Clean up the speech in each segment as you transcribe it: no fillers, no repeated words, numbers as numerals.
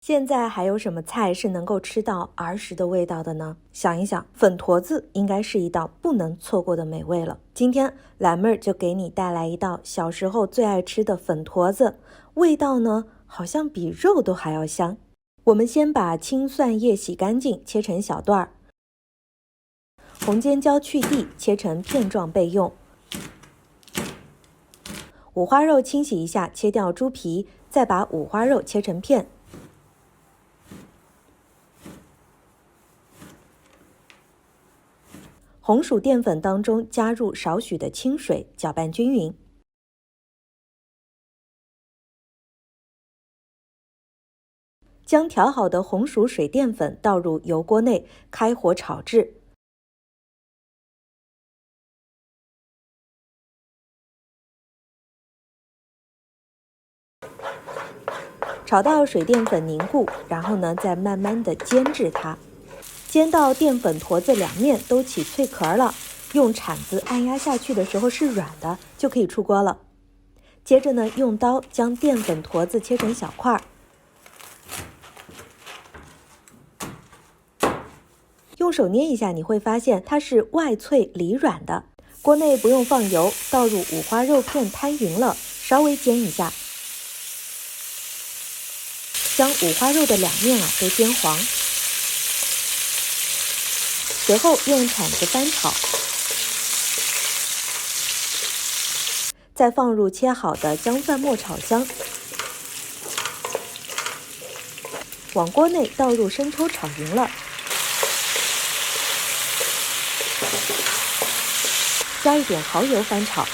现在还有什么菜是能够吃到儿时的味道的呢？想一想，粉坨子应该是一道不能错过的美味了。今天蓝妹儿就给你带来一道小时候最爱吃的粉坨子，味道呢好像比肉都还要香。我们先把青蒜叶洗干净，切成小段儿；红尖椒去蒂，切成片状备用。五花肉清洗一下，切掉猪皮，再把五花肉切成片。红薯淀粉当中加入少许的清水，搅拌均匀。将调好的红薯水淀粉倒入油锅内，开火炒制。炒到水淀粉凝固，然后呢，再慢慢的煎制它。煎到淀粉坨子两面都起脆壳了，用铲子按压下去的时候是软的，就可以出锅了。接着呢，用刀将淀粉坨子切成小块，用手捏一下，你会发现它是外脆里软的。锅内不用放油，倒入五花肉片摊匀了，稍微煎一下，将五花肉的两面都煎黄。随后用铲子翻炒，再放入切好的姜蒜末炒香，往锅内倒入生抽炒匀了，加一点蚝油翻炒。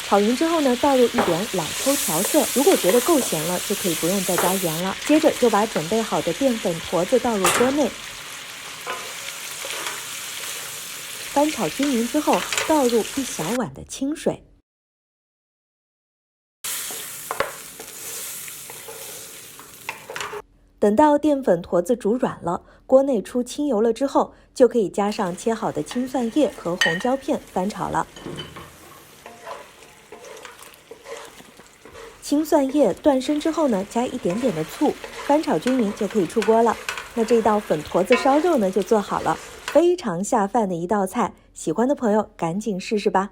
炒匀之后呢，倒入一点老抽调色，如果觉得够咸了，就可以不用再加盐了。接着就把准备好的淀粉坨子倒入锅内，翻炒均匀之后，倒入一小碗的清水。等到淀粉坨子煮软了，锅内出清油了之后，就可以加上切好的青蒜叶和红椒片翻炒了。青蒜叶断生之后呢，加一点点的醋，翻炒均匀就可以出锅了。那这道粉坨子烧肉呢就做好了，非常下饭的一道菜，喜欢的朋友赶紧试试吧。